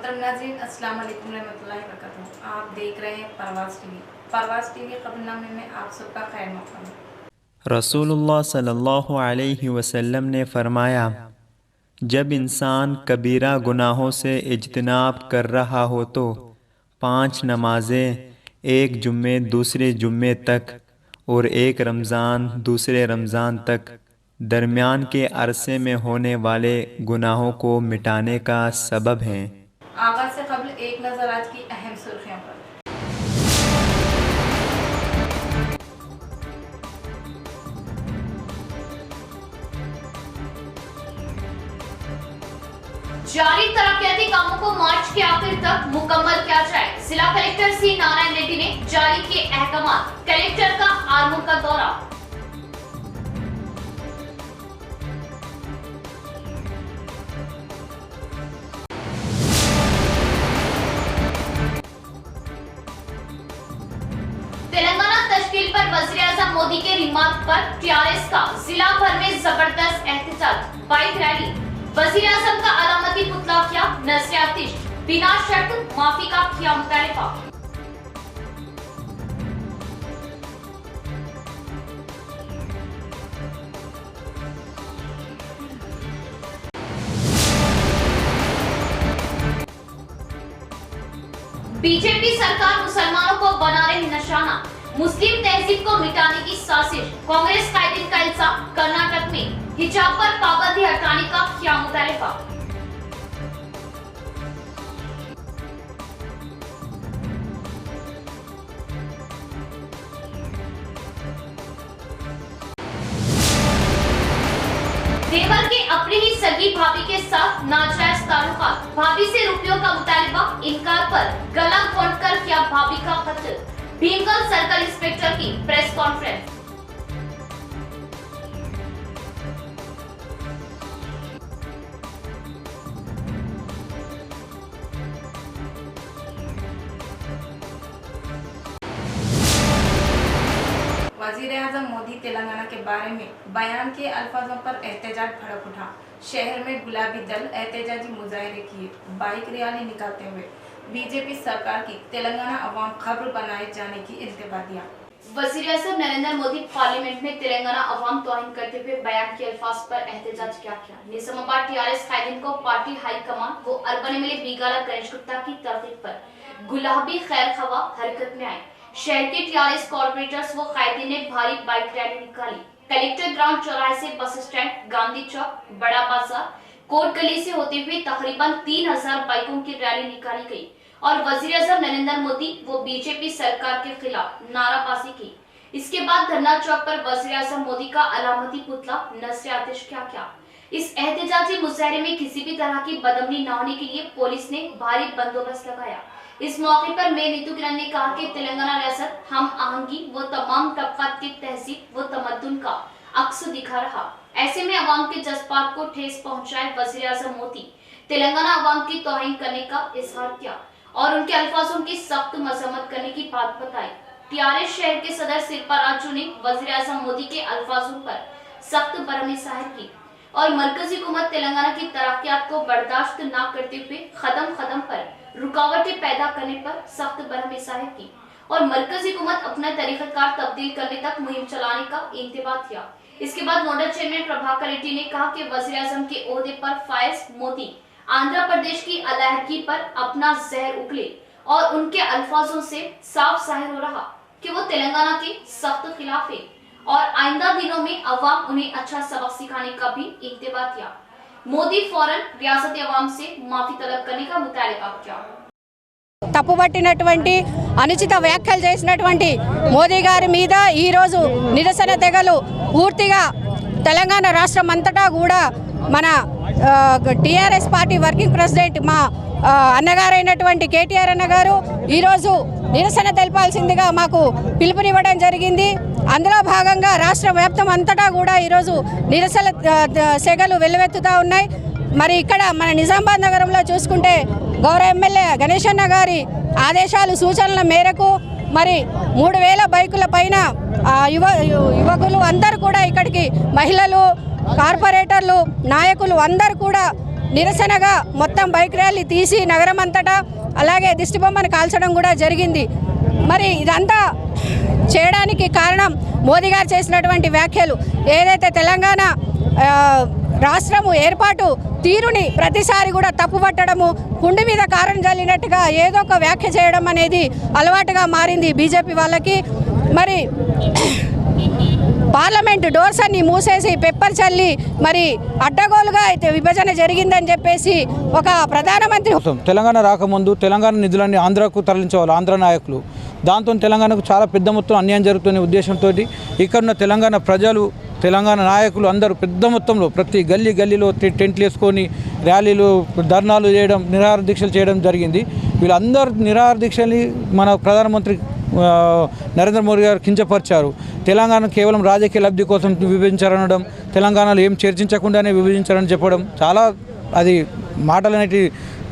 मोहतरम नाज़रीन, अस्सलाम वालेकुम रहमतुल्लाहि व बरकातहू। आप देख रहे हैं परवाज़ टीवी। परवाज़ टीवी खबरनामे में आप सबका खैर मक़दम है। रसूलुल्लाह सल्लल्लाहु अलैहि वसल्लम ने फरमाया, जब इंसान कबीरा गुनाहों से इज्तिनाब कर रहा हो तो 5 नमाजें, एक जुम्मे दूसरे जुम्मे तक और एक रमज़ान दूसरे रमज़ान तक दरमियान के अरसे में होने वाले गुनाहों को मिटाने का सबब हैं। आगाज़ से क़ब्ल एक नज़र आज की अहम सुर्खियों पर। जारी तरक्याती कामों को मार्च के आखिर तक मुकम्मल किया जाए। जिला कलेक्टर सी नारायण रेड्डी ने जारी किए अहकाम। कलेक्टर का आर्मू का दौरा। तेलंगाना तश्कील पर वज़ीर-ए-आज़म मोदी के रिमार्क पर टीआरएस का जिला भर में जबरदस्त एहतजाज। बाइक रैली, वज़ीर-ए-आज़म का अलामती पुतला किया नज़र-ए-आतिश, बिना शर्त माफी का किया मुतालिबा। बीजेपी सरकार मुसलमानों को बना रही निशाना, मुस्लिम तहजीब को मिटाने की साजिश। कांग्रेस कायदीन का इल्जाम, कर्नाटक में हिजाब पर पाबंदी हटाने का किया मुतालिबा। देवर के अपनी ही सगी भाभी के साथ नाजायज ताल्लुकात, भाभी से रुपयों का मुतालिबा, इनकार पर गला घोंटकर किया भाभी का कत्ल। भीमगढ़ सर्कल इंस्पेक्टर की प्रेस कॉन्फ्रेंस। वज़ीर-ए-आज़म मोदी तेलंगाना के बारे में बयान के अल्फाजों पर एहतजाज भड़क उठा। शहर में गुलाबी दल एहतजाजी मुजाहरे किए। बाइक रैली निकालते हुए बीजेपी सरकार की तेलंगाना अवाम खबर बनाए जाने की इंतबा दिया। वज़ीर-ए-आज़म नरेंद्र मोदी पार्लियामेंट में तेलंगाना अवाम तौहीन करते हुए बयान के अल्फाज पर एहतजाज किया। निजामाबाद टीआरएस कायदीन को पार्टी हाईकमान वो अर्बन एमएलए बीगाला गणेश गुप्ता की तरकीब पर गुलाबी खैर खवा हरकत में आए। शहर के टीआरएस कॉर्पोरेटर्स व कायदीन ने भारी बाइक रैली निकाली। कलेक्टर ग्राउंड चौराहे से बस स्टैंड, गांधी चौक, बड़ा बाजार, कोट गली से होते हुए तकरीबन 3000 बाइकों की रैली निकाली गई और वज़ीर-ए-आज़म नरेंद्र मोदी वो बीजेपी सरकार के खिलाफ नाराबाजी की। इसके बाद धरना चौक पर वज़ीर-ए-आज़म मोदी का अलामती पुतला नज़र-ए-आतिश किया। इस एहतजाजी मुजाहरे में किसी भी तरह की बदअमनी न होने के लिए पुलिस ने भारी बंदोबस्त लगाया। इस मौके पर मेयर नीतू किरण ने कहा कि तेलंगाना रियासत हम आहंगी वो तमाम तबकात की तहजीब व तमद्दुन का अक्स दिखा रहा। ऐसे में अवाम के जज्बात को ठेस पहुंचाए वज़ीर-ए-आज़म मोदी तेलंगाना अवाम की तौहीन करने का इजहार किया और उनके अल्फाजों की सख्त मजम्मत करने की बात बताई। टीआरएस शहर के सदर सिरपा राजू ने वज़ीर-ए-आज़म मोदी के अल्फाजों पर सख्त बरहमी ज़ाहिर की और मरकजी हुकूमत तेलंगाना की तरक्यात को बर्दाश्त न करते हुए कदम कदम पर रुकावटें पैदा करने पर सख्त बरहमी ज़ाहिर की और मरकजी हुकूमत अपना तरीक़ाकार तब्दील करने तक मुहिम चलाने का इंतबाह किया। इसके बाद नोडल चेयरमैन प्रभाकर रेड्डी ने कहा कि वज़ीर-ए-आज़म के ओहदे पर फायज मोदी आंध्र प्रदेश की अलहदगी पर अपना जहर उगले और उनके अल्फाजों से साफ जाहिर हो रहा कि वो तेलंगाना के सख्त खिलाफ है और आइंदा दिनों में अवाम उन्हें अच्छा सबक सिखाने का भी इंतबाह किया। मोदी फौरन रियासती अवाम से माफी तलब करने का मुतालिबा किया। తప్పుబట్టినటువంటి అనుచిత వ్యాఖ్యలు చేసినటువంటి మోదీ గారి మీద ఈ రోజు నిరసన తెగలు పూర్తిగా తెలంగాణ రాష్ట్రం అంతటా కూడా మన టీఆర్ఎస్ పార్టీ వర్కింగ్ ప్రెసిడెంట్ మా అన్నగారైనటువంటి కేటీఆర్ అన్నగారు ఈరోజు నిరసన తెలపాల్సిందిగా మాకు పిలుపునివ్వడం జరిగింది। అందులో భాగంగా రాష్ట్ర వ్యాప్తం అంతటా కూడా ఈరోజు నిరసన సెగలు వెల్లువెత్తుతూ ఉన్నాయి। మరి ఇక్కడ మన నిజామాబాద్ నగరంలో చూసుకుంటే గౌరవ ఎమ్మెల్యే గణేష్ అన్న గారి ఆదేశాలు సూచనల మేరకు మరి 3000 బైకుల పైన యువకులు అందరూ కూడా ఇక్కడికి మహిళలు కార్పొరేటర్లు నాయకులు అందరూ కూడా నిరసనగా మొత్తం బైక్ ర్యాలీ తీసి నగరం అంతటా అలాగే దిష్టిబొమ్మను కాల్చడం కూడా జరిగింది. మరి ఇదంతా చేయడానికి కారణం మోదీ గారు చేసినటువంటి వ్యాఖ్యలు. ఏదైతే తెలంగాణ రాష్ట్రము ఏర్పాటు తీరుని ప్రతిసారి కూడా తప్పుపట్టడము, కుండి మీద కారం జల్లినట్టుగా ఏదో ఒక వ్యాఖ్య చేయడం అనేది అలవాటుగా మారింది బీజేపీ వాళ్ళకి. మరి పార్లమెంటు డోర్స్ అన్ని మూసేసి పెప్పర్ చల్లి మరి అడ్డగోలుగా అయితే విభజన జరిగిందని చెప్పేసి ఒక ప్రధానమంత్రి తెలంగాణ రాకముందు తెలంగాణ నిధులన్నీ ఆంధ్రాకు తరలించేవాళ్ళు ఆంధ్ర నాయకులు. దాంతో తెలంగాణకు చాలా పెద్ద మొత్తం అన్యాయం జరుగుతున్న ఉద్దేశంతో ఇక్కడున్న తెలంగాణ ప్రజలు తెలంగాణ నాయకులు అందరూ పెద్ద మొత్తంలో ప్రతి గల్లీలో టెంట్లు వేసుకొని ర్యాలీలు ధర్నాలు చేయడం నిరాహార దీక్షలు చేయడం జరిగింది. వీళ్ళందరూ నిరాహార దీక్షని మన ప్రధానమంత్రి నరేంద్ర మోదీ గారు కించపరిచారు. తెలంగాణ కేవలం రాజకీయ లబ్ధి కోసం విభజించారనడం, తెలంగాణలో ఏం చర్చించకుండానే విభజించారని చెప్పడం చాలా అది మాటలు అనేటి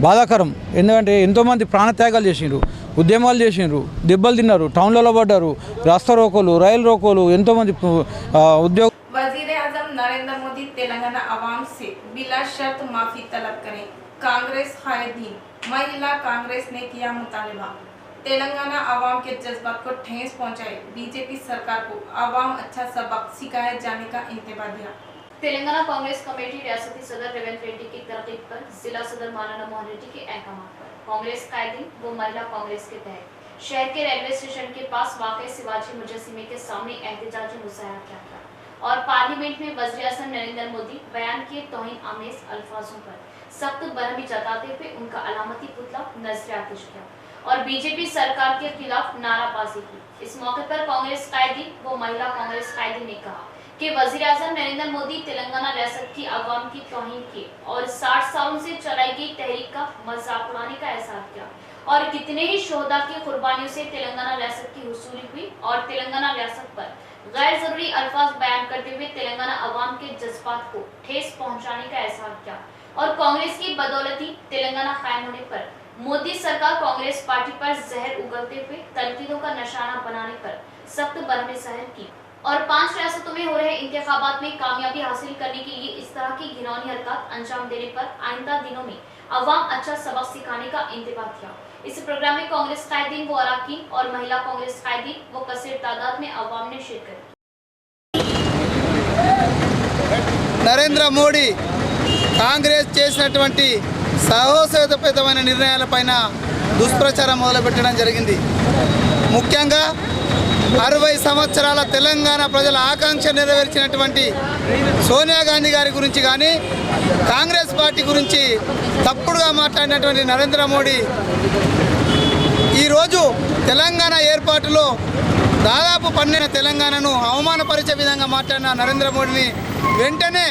బాధాకరం. ఎందుకంటే ఎంతోమంది ప్రాణత్యాగాలు చేసిండ్రు, ఉద్యమాలు చేసిండ్రు, దెబ్బలు తిన్నారు, టౌన్లలో పడ్డారు, రాస్తా రోకోలు, రైలు రోకోలు, ఎంతోమంది ఉద్యోగ वज़ीर-ए-आज़म नरेंद्र मोदी तेलंगाना अवाम से बिला शर्त माफी तलब करें। कांग्रेस कायदीन, महिला कांग्रेस ने किया मुतालबा। तेलंगाना अवाम के जज्बात को ठेस पहुंचाए बीजेपी सरकार को अवाम अच्छा सबक सिखाए जाने का इंतबाह दिया। तेलंगाना कांग्रेस कमेटी रियासती सदर रेवंत रेड्डी की तरकीब पर जिला सदर मौलाना मोहन रेड्डी के अहकाम पर कांग्रेस कायदीन व महिला कांग्रेस के तहत शहर के रेलवे स्टेशन के पास वाक़ शिवाजी मुजस्सिमे के सामने एहतजाजी मुजाहरा किया गया और पार्लियामेंट में वज़ीर-ए-आज़म नरेंद्र मोदी बयान किए तौहीन आमेज अल्फाजों पर सख्त बरहमी जताते हुए उनका अलामती पुतला नजर-ए-आतिश किया और बीजेपी सरकार के खिलाफ नाराबाजी की। इस मौके पर कांग्रेस कायदी व महिला कांग्रेस कायदी ने कहा कि वज़ीर-ए-आज़म नरेंद्र मोदी तेलंगाना रियासत की आवाम की तौहीन की और 60 सालों से चलाई गई तहरीक का मजाक उड़ाने का एहसास किया और कितने ही शोहदा की कुर्बानियों से तेलंगाना रियासत की हुसूली हुई और तेलंगाना रियासत पर गैर जरूरी अल्फाज बयान करते हुए तेलंगाना अवाम के जज्बात को ठेस पहुंचाने का एहसास किया और कांग्रेस की बदौलती तेलंगाना कायम होने पर मोदी सरकार कांग्रेस पार्टी पर जहर उगलते हुए तनकीदों का निशाना बनाने पर सख्त बरहमी ज़ाहिर की और 5 रियासतों में हो रहे इंतखाबात में कामयाबी हासिल करने के लिए इस तरह की घिनौनी हरकत अंजाम देने पर आइंदा दिनों में अवाम अच्छा सबक सिखाने का इंतबाह किया। इस प्रोग्राम में कांग्रेस कायदीन व अराकीन और महिला कांग्रेस कायदीन व कसीर तादाद में अवाम ने शिरकत की। నరేంద్ర మోడీ కాంగ్రెస్ చేసినటువంటి సాహసోపేతమైన నిర్ణయాలపైన దుష్ప్రచారం మొదలుపెట్టడం జరిగింది. ముఖ్యంగా 60 సంవత్సరాల తెలంగాణ ప్రజల ఆకాంక్ష నెరవేర్చినటువంటి సోనియా గాంధీ గారి గురించి కానీ కాంగ్రెస్ పార్టీ గురించి తప్పుడుగా మాట్లాడినటువంటి నరేంద్ర మోడీ ఈరోజు తెలంగాణ ఏర్పాటులో దాదాపు 12 తెలంగాణను అవమానపరిచే విధంగా మాట్లాడిన నరేంద్ర మోడీని వెంటనే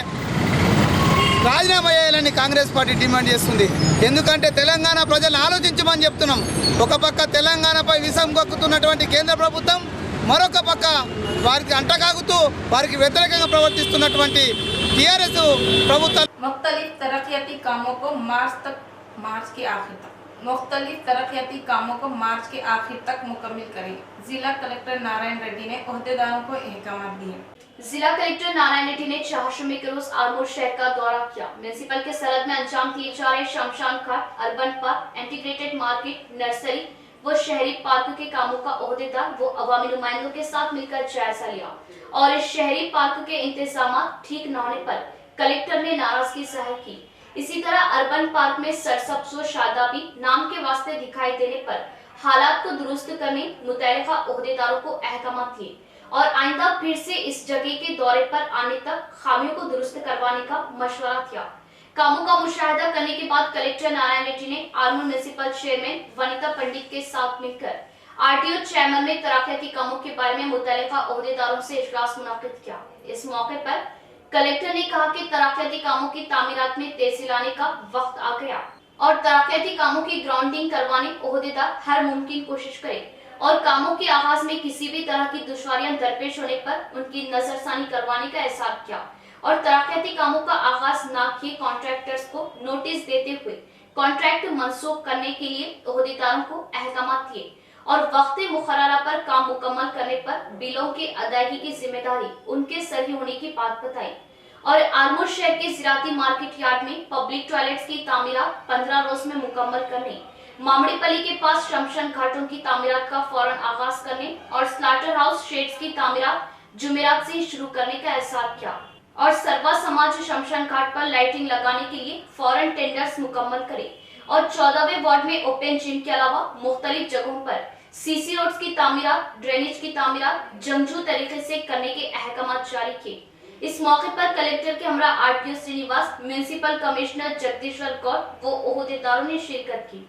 రాజీనామా చేయాలని కాంగ్రెస్ పార్టీ డిమాండ్ చేస్తుంది. ఎందుకంటే తెలంగాణ ప్రజలను ఆలోచించమని చెప్తున్నాం. ఒక పక్క తెలంగాణపై విషం కక్కుతున్నటువంటి కేంద్ర ప్రభుత్వం, మరొక పక్క వారికి అంటకాగుతూ వారికి వ్యతిరేకంగా ప్రవర్తిస్తున్నటువంటి టీఆర్ఎస్ ప్రభుత్వం मुख्तलिफ तरक्याती कामों को मार्च के आखिर तक मुकम्मल करें। जिला कलेक्टर नारायण रेड्डी ने ओहदेदारों को अहकाम दिए। जिला कलेक्टर नारायण रेड्डी ने चाहशमी के रोज आरमूर शहर का दौरा किया। म्यूनिसिपल के सरहद में अंजाम दिए जा रहे शमशान घाट, urban park, integrated market, nursery व शहरी पार्क के कामों का ओहदेदार वो अवामी नुमाइंदों के साथ मिलकर जायजा लिया और इस शहरी पार्क के इंतजाम ठीक न होने पर कलेक्टर ने नाराजगी जाहिर की। इसी तरह अर्बन पार्क में सरसब्ज व शादाबी नाम के वास्ते दिखाई देने पर हालात को दुरुस्त करने मुतल्लिका ओहदेदारों को अहकाम दिए और आइंदा फिर से इस जगह के दौरे पर आने तक खामियों को दुरुस्त करवाने का मशवरा दिया। कामों का मुशाहिदा करने के बाद कलेक्टर नारायण रेड्डी ने आरमूर म्यूनिसिपल चेयरमैन वनिता पंडित के साथ मिलकर आरटीओ चेयरमैन में तरक्याती कामों के बारे में मुतल्लिका ओहदेदारों से इजलास मुनाकिद किया। इस मौके पर कलेक्टर ने कहा कि तरक्याती कामों की तामीरात में तेजी लाने का वक्त आ गया और तरक्याती कामों की ग्राउंडिंग करवाने ओहदेदार हर मुमकिन कोशिश करें और कामों के आगाज में किसी भी तरह की दुश्वारियां दरपेश होने पर उनकी नजरसानी करवाने का एहसास किया और तरक्याती कामों का आगाज न किए कॉन्ट्रैक्टर्स को नोटिस देते हुए कॉन्ट्रैक्ट मनसूख करने के लिए ओहदेदारों को अहकाम दिए और वक्त मुकर्ररा पर काम मुकम्मल करने पर बिलों की अदायगी की जिम्मेदारी उनके सर ही होने की बात बताई और आरमूर शहर के जिराती मार्केट यार्ड में पब्लिक टॉयलेट्स की तामीरात 15 रोज में मुकम्मल करने, मामड़ीपल्ली के पास शमशान घाटों की तामीरात का फौरन आगाज करने और स्लाटर हाउस शेड्स की तामीरात जुमेरात से शुरू करने का ऐलान किया और सर्वा समाज शमशान घाट पर लाइटिंग लगाने के लिए फौरन टेंडर्स मुकम्मल करे और 14वें वार्ड में ओपन जिम के अलावा मुख्तलिफ जगहों पर सीसी रोड्स की तामीरात, ड्रेनेज की तामीरात जंगजू तरीके से करने के अहकाम जारी किए। इस मौके पर कलेक्टर के हमरा आरटीओ श्रीनिवास, म्युनिसिपल कमिश्नर जगदीश्वर गौर व ओहदेदारों ने शिरकत की।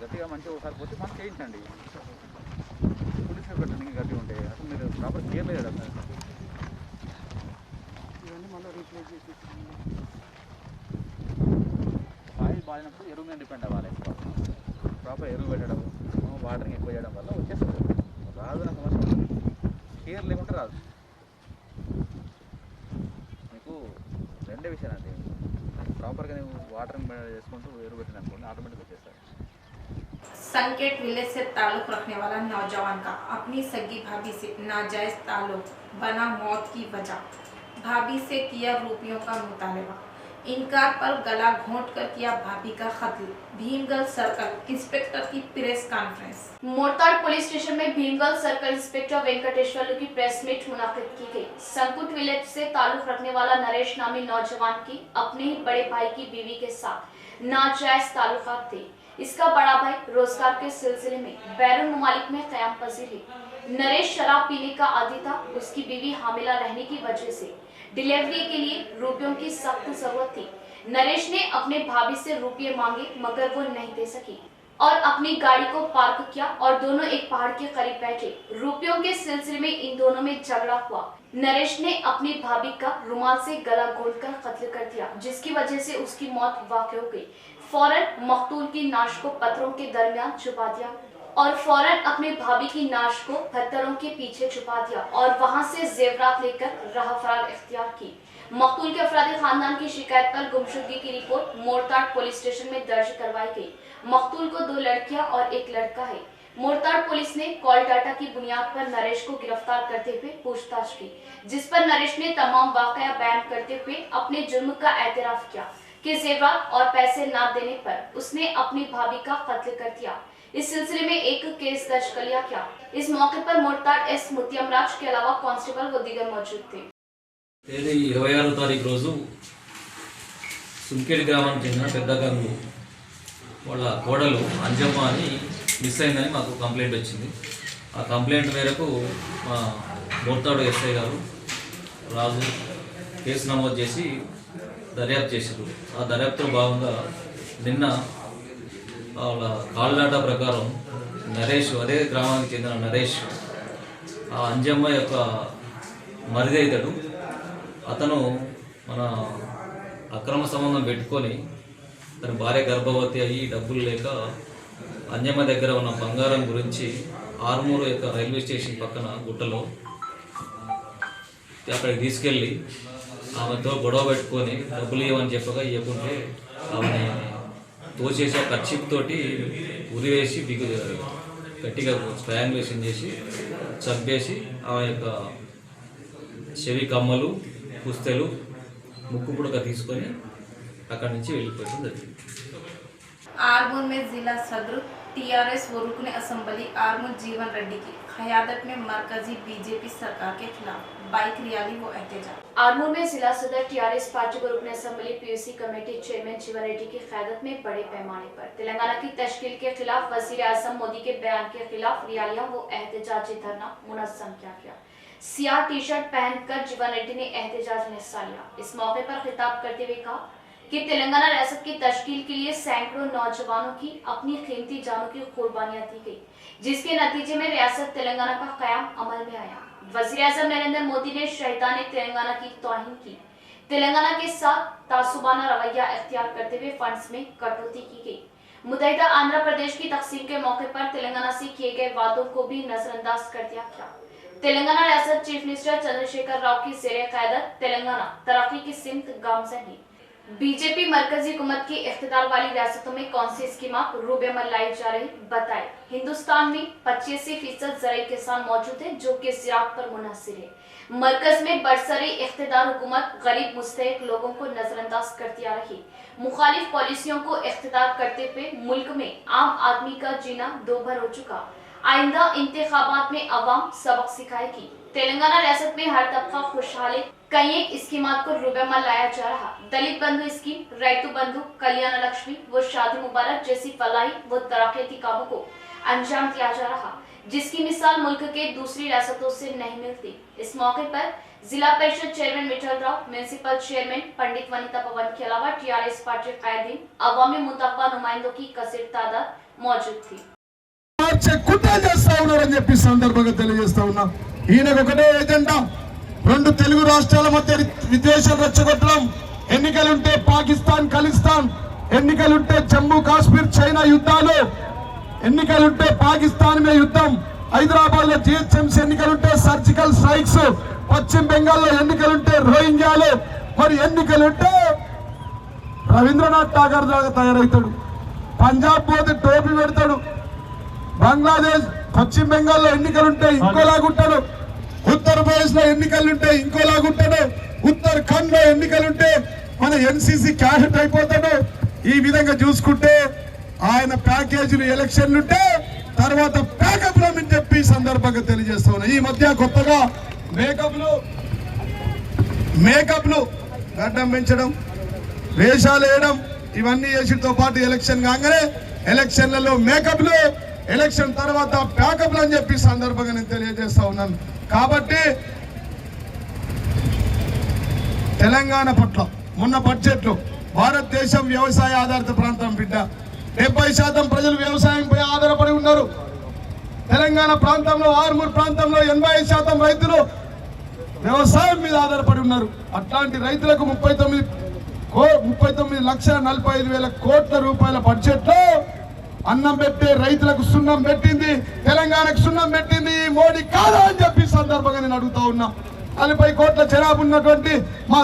గట్టిగా మంచిగా ఒకసారి పోతే మనం చేయించండి. పోలీసులు పెట్టండి గట్టిగా ఉంటే అసలు మీరు ప్రాపర్ కేర్ లేదు కదా సార్. ఇవన్నీ మళ్ళీ రీప్లేస్ చేసి సాయిల్ బాధినప్పుడు ఎరువు మీద డిపెండ్ అవ్వాలి. ప్రాపర్ ఎరువు పెట్టడం, వాటరింగ్ ఎక్కువ చేయడం వల్ల వచ్చేస్తుంది. రాదు నా సమస్య ఉంటుంది. కేర్ లేకుంటే రాదు. మీకు రెండే విషయాలు అండి. ప్రాపర్గా నువ్వు వాటరింగ్ చేసుకుంటూ ఎరువు పెట్టిన అనుకోండి ఆటోమేటిక్గా వచ్చేస్తారు. संकेट विलेज से ताल्लुक रखने वाला नौजवान का अपनी सगी भाभी से नाजायज ताल्लुक बना मौत की वजह। भाभी से किया रुपयों का मुतालबा, इनकार पर गला घोंट कर किया भाभी का कत्ल। भीमगल सर्कल इंस्पेक्टर की प्रेस कॉन्फ्रेंस। मोरताड़ पुलिस स्टेशन में भीमगल सर्कल इंस्पेक्टर वेंकटेश्वरलू की प्रेस मीट मुनाकिद की गई। संकुट विलेज से ताल्लुक रखने वाला नरेश नामी नौजवान की अपने ही बड़े भाई की बीवी के साथ नाजायज ताल्लुकात थे। इसका बड़ा भाई रोजगार के सिलसिले में बैरून ममालिक में क़याम पजीर है। नरेश शराब पीने का आदी था। उसकी बीवी हामिला रहने की वजह से डिलीवरी के लिए रुपयों की सख्त जरूरत थी। नरेश ने अपने भाभी से रुपये मांगे मगर वो नहीं दे सकी और अपनी गाड़ी को पार्क किया और दोनों एक पहाड़ के करीब बैठे। रुपयों के सिलसिले में इन दोनों में झगड़ा हुआ। नरेश ने अपनी भाभी का रुमाल से गला घोंटकर कत्ल कर दिया, जिसकी वजह से उसकी मौत वाक़ हो गई। फौरन मकतूल की नाश को पत्थरों के दरमियान छुपा दिया और फौरन अपने भाभी की नाश को पत्थरों के पीछे छुपा दिया और वहां से जेवरात लेकर राह फरार इख्तियार की। मकतूल के अफरादी खानदान की शिकायत पर गुमशुदगी की रिपोर्ट मोरताड़ पुलिस स्टेशन में दर्ज करवाई गई। मकतूल को 2 लड़कियां और 1 लड़का है। मोरताड़ पुलिस ने कॉल डाटा की बुनियाद पर नरेश को गिरफ्तार करते हुए पूछताछ की, जिस पर नरेश ने तमाम वाकया बयान करते हुए अपने जुर्म का एतराफ किया कि जेवरात और पैसे न देने पर उसने अपनी भाभी का कत्ल कर दिया। इस सिलसिले में एक केस दर्ज कर लिया गया। इस मौके पर मोरताड़ एस मुतियमराज के अलावा कांस्टेबल व दीगर मौजूद थे। 26వ తారీఖు రోజు సుంకేడి గ్రామానికి చెందిన పెద్ద గంగు వాళ్ళ కోడలు అంజమ్మ అని మిస్ అయిందని మాకు కంప్లైంట్ వచ్చింది. ఆ కంప్లైంట్ మేరకు మా మోర్తాడు ఎస్ఐ గారు రాజు కేసు నమోదు చేసి దర్యాప్తు చేశారు. ఆ దర్యాప్తులో భాగంగా నిన్న వాళ్ళ కాల్ డాటా ప్రకారం నరేష్, అదే గ్రామానికి చెందిన నరేష్, ఆ అంజమ్మ యొక్క మరిది అవుతాడు. అతను మన అక్రమ సంబంధం పెట్టుకొని తన భార్య గర్భవతి అయ్యి డబ్బులు లేక అంజమ్మ దగ్గర ఉన్న బంగారం గురించి ఆర్మూరు యొక్క రైల్వే స్టేషన్ పక్కన గుట్టలో అక్కడికి తీసుకెళ్ళి ఆమెతో గొడవ పెట్టుకొని డబ్బులు ఇవ్వమని చెప్పగా ఇవ్వకుంటే ఆమె తోచేసి కర్చీప్ తోటి ఉరివేసి గట్టిగా స్ట్రాంగులేషన్ చేసి చంపేసి ఆమె యొక్క చెవి కమ్మలు, పుస్తెలు, ముక్కు పుడక తీసుకొని అక్కడి నుంచి వెళ్ళిపోవడం జరిగింది. आरमूर में जिला सदर टीआरएस व रुकन असम्बली आरमूर जीवन रेड्डी की क़यादत में मरकजी बीजेपी सरकार के खिलाफ बाइक रैली व एहतजाज। आरमूर में जिला सदर टीआरएस पार्टी व रुकन असम्बली पीयूसी कमेटी चेयरमैन जीवन रेड्डी की क़यादत में बड़े पैमाने पर तेलंगाना की तश्कील के खिलाफ वज़ीर आज़म मोदी के बयान के खिलाफ रैलियां व एहतजाजी धरना मुनज़्ज़म किया गया। सियाह टी शर्ट पहनकर जीवन रेड्डी ने एहतजाज में हिस्सा लिया। इस मौके पर खिताब करते हुए कहा कि तेलंगाना रियासत की तश्कील के लिए सैकड़ों नौजवानों की अपनी कीमती जानों की कुर्बानियां दी गई, जिसके नतीजे में रियासत तेलंगाना का क़याम अमल में आया। वज़ीर आज़म नरेंद्र मोदी ने शहीदान तेलंगाना की तौहीन की। तेलंगाना के साथ तासुबाना रवैया इख्तियार करते हुए फंड्स में कटौती की गई। मुत्तहिदा आंध्र प्रदेश की तकसीम के मौके पर तेलंगाना से किए गए वादों को भी नजरअंदाज कर दिया गया। तेलंगाना रियासत चीफ मिनिस्टर चंद्रशेखर राव की ज़ेरे क़यादत तेलंगाना तरक्की की सिमत गामज़न है। बीजेपी मरकजी हुकूमत की इख्तिदार वाली रियासतों में कौन सी स्कीमा रूबेमल लाई जा रही बताए। हिंदुस्तान में 85% ज़राई किसान मौजूद है जो कि ज़राअत पर मुनहसिर है। मरकज में बरसरी इख्तिदार हुकूमत गरीब मुस्तहिक लोगों को नजरअंदाज करती आ रही। मुखालिफ पॉलिसियों को इख्तिदार करते हुए मुल्क में आम आदमी का जीना दोभर हो चुका। आइंदा इंतखाबात में अवाम सबक सिखाएगी। तेलंगाना रियासत में हर तबका खुशहाल है। कई एक स्कीमात को रूबेमल लाया जा रहा। दलित बंधु स्कीम, रैतु बंधु, कल्याण लक्ष्मी व शादी मुबारक जैसी फलाही व तरक्याती कामों को अंजाम दिया जा रहा, जिसकी मिसाल मुल्क के दूसरी रियासतों से नहीं मिलती। इस मौके पर जिला परिषद chairman Mithal Rao, municipal chairman पंडित वनिता पवन के अलावा टीआरएस पार्टी कायदीन, अवामी मुतव्वा नुमाइंदों की कसीर तादाद मौजूद थी। కుట్ర చేస్తా ఉన్నారని చెప్పి సందర్భంగా తెలియజేస్తా ఉన్నా। ఈయనకు ఒకటే ఎజెండా, రెండు తెలుగు రాష్ట్రాల మధ్య విద్వేషాలు రెచ్చగొట్టడం, ఎన్నికలుంటే పాకిస్తాన్ ఖలిస్తాన్, ఎన్నికలుంటే జమ్మూ కాశ్మీర్ చైనా యుద్ధాలు, ఎన్నికలుంటే పాకిస్తాన్ మీద యుద్ధం, హైదరాబాద్ లో జిహెచ్ఎంసీ ఎన్నికలుంటే సర్జికల్ స్ట్రైక్స్, పశ్చిమ బెంగాల్లో ఎన్నికలుంటే రోహింగ్యాలు, మరి ఎన్నికలుంటే రవీంద్రనాథ్ ఠాగూర్ లాగా తయారవుతాడు, పంజాబ్ పోతే టోపీ పెడతాడు, బంగ్లాదేశ్ పశ్చిమ బెంగాల్లో ఎన్నికలుంటే ఇంకోలాగుంటాడు, ఉత్తరప్రదేశ్ లో ఎన్నికలుంటే ఇంకోలాగుంటాడు, ఉత్తరాఖండ్ లో ఎన్నికలుంటే మన ఎన్సీసీ క్యాడెట్ అయిపోతాడు। ఈ విధంగా చూసుకుంటే ఆయన ప్యాకేజీలు ఎలక్షన్లుంటే తర్వాత ప్యాకప్ అని చెప్పి సందర్భంగా తెలియజేస్తా ఉన్నా। ఈ మధ్య కొత్తగా మేకప్లు గడ్డం పెంచడం, వేషాలు వేయడం, ఇవన్నీ చేసితో పాటు ఎలక్షన్ కాగానే ఎలక్షన్లలో మేకప్లు, ఎలక్షన్ తర్వాత ప్యాకప్లు అని చెప్పి సందర్భంగా నేను తెలియజేస్తా ఉన్నాను। కాబట్టి తెలంగాణ పట్ల మొన్న బడ్జెట్లో భారతదేశం వ్యవసాయ ఆధారిత ప్రాంతం బిడ్డ, 70% ప్రజలు వ్యవసాయంపై ఆధారపడి ఉన్నారు। తెలంగాణ ప్రాంతంలో ఆర్మూర్ ప్రాంతంలో 80% రైతులు వ్యవసాయం మీద ఆధారపడి ఉన్నారు। అట్లాంటి రైతులకు 39,45,00,000 కోట్ల రూపాయల బడ్జెట్లో అన్నం పెట్టే రైతులకు సున్నం పెట్టింది, తెలంగాణకు సున్నం పెట్టింది మోడీ కాదా అని చెప్పి సందర్భంగా నేను అడుగుతా ఉన్నా। 40 కోట్ల జనాభా ఉన్నటువంటి మా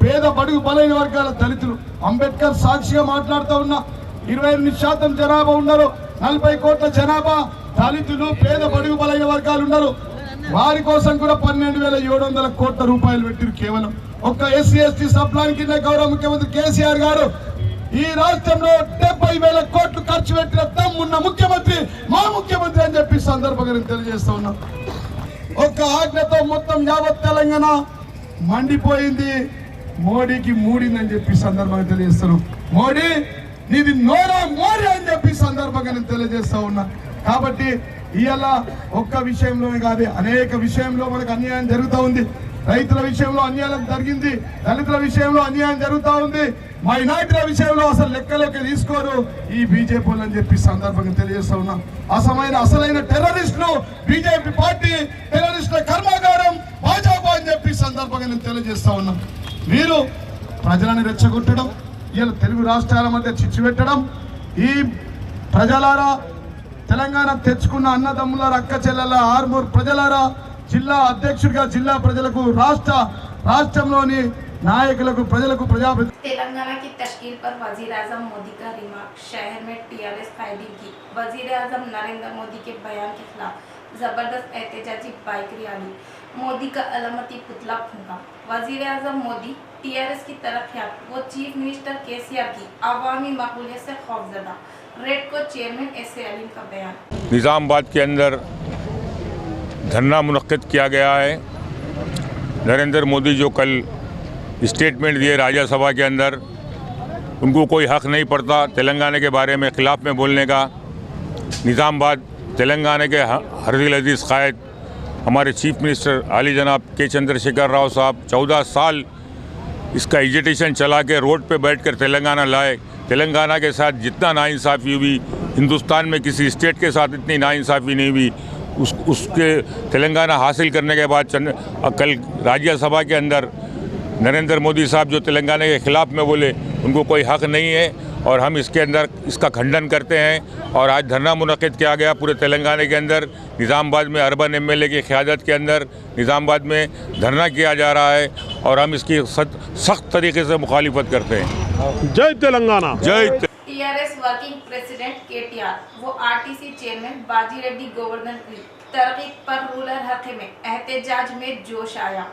పేద బడుగు బలైన వర్గాల దళితులు, అంబేద్కర్ సాక్షిగా మాట్లాడుతూ ఉన్నా, 28% జనాభా ఉన్నారు, 40 కోట్ల జనాభా దళితులు, పేద బడుగు బలైన వర్గాలు ఉన్నారు। వారి కోసం కూడా 12,700 కోట్ల రూపాయలు పెట్టిరు। కేవలం ఒక్క ఎస్సీ ఎస్టీ సప్లాన్ కింద గౌరవ ముఖ్యమంత్రి కేసీఆర్ గారు ఈ రాష్ట్రంలో 70,000 కోట్లు ఖర్చు పెట్టిన దమ్మున్న ముఖ్యమంత్రి మా ముఖ్యమంత్రి అని చెప్పి సందర్భంగా నేను తెలియజేస్తా ఉన్నా। ఒక్క ఆజ్ఞతో మొత్తం యావత్ తెలంగాణ మండిపోయింది, మోడీకి మూడిందని చెప్పి సందర్భంగా తెలియజేస్తారు। మోడీ నీది నోరా మోడీ అని చెప్పి సందర్భంగా నేను తెలియజేస్తా ఉన్నా। కాబట్టి ఇవాళ ఒక్క విషయంలోనే కాదు, అనేక విషయంలో మనకు అన్యాయం జరుగుతూ ఉంది। రైతుల విషయంలో అన్యాయం జరిగింది, దళితుల విషయంలో అన్యాయం జరుగుతూ ఉంది, మైనార్టీల విషయంలో అసలు లెక్కలోకి తీసుకోరు ఈ బీజేపీ అని చెప్పి సందర్భంగా తెలియజేస్తా ఉన్నాం। అసలైన టెర్రరిస్టులు బీజేపీ పార్టీ, టెర్రరిస్టుల కర్మాగారం భాజపా అని చెప్పి సందర్భంగా నేను తెలియజేస్తా ఉన్నాం। మీరు ప్రజలను రెచ్చగొట్టడం, ఇలా తెలుగు రాష్ట్రాల మధ్య చిచ్చు పెట్టడం, ఈ ప్రజలారా తెలంగాణ తెచ్చుకున్న అన్నదమ్ముల అక్క చెల్లెల ఆర్మూర్ ప్రజలారా, జిల్లా అధ్యక్షుడిగా జిల్లా ప్రజలకు రాష్ట్రంలోని नायकुలకు ప్రజలకు ప్రజాప్రతినిధులకు तेलंगाना की तश्कील पर वजीर आजम मोदी का रिमार्क, शहर में टीआरएस कायदीन की वजीर आजम नरेंद्र मोदी के बयान के खिलाफ जबरदस्त एहतजाजी बाइक रैली, मोदी का अलामती पुतला फूंका। वजीर आजम मोदी टीआरएस की तरक्यात वो चीफ मिनिस्टर केसीआर की अवामी मकबूलियत से खौफजदा, रेड को चेयरमैन एस.ए. अलीम का बयान। निज़ामाबाद के अंदर धरना मुनक्किद किया गया है। नरेंद्र मोदी जो कल स्टेटमेंट दिए राज्यसभा के अंदर, उनको कोई हक नहीं पड़ता तेलंगाना के बारे में ख़िलाफ़ में बोलने का। निज़ामाबाद तेलंगाना के हरदिल अजीज़ क़ायद हमारे चीफ मिनिस्टर आली जनाब के चंद्रशेखर राव साहब 14 साल इसका एजिटेशन चला के रोड पे बैठकर तेलंगाना लाए। तेलंगाना के साथ जितना नाइंसाफ़ी हुई, हिंदुस्तान में किसी स्टेट के साथ इतनी नाइंसाफ़ी नहीं हुई। उसके तेलंगाना हासिल करने के बाद कल राज्यसभा के अंदर नरेंद्र मोदी साहब जो तेलंगाना के ख़िलाफ़ में बोले, उनको कोई हक नहीं है और हम इसके अंदर इसका खंडन करते हैं। और आज धरना मुनक़िद किया गया पूरे तेलंगाना के अंदर, निज़ामाबाद में अर्बन एमएलए की क़यादत के अंदर निज़ामाबाद में धरना किया जा रहा है और हम इसकी सख्त तरीके से मुखालिफत करते हैं। जय तेलंगाना। जय टीआरएस वर्किंग प्रेसिडेंट केटीआर वो आरटीसी चेयरमैन बाजीरेड्डी गोवर्धन की तरकीब पर रूरल हल्के में एहतजाज में जोश आया।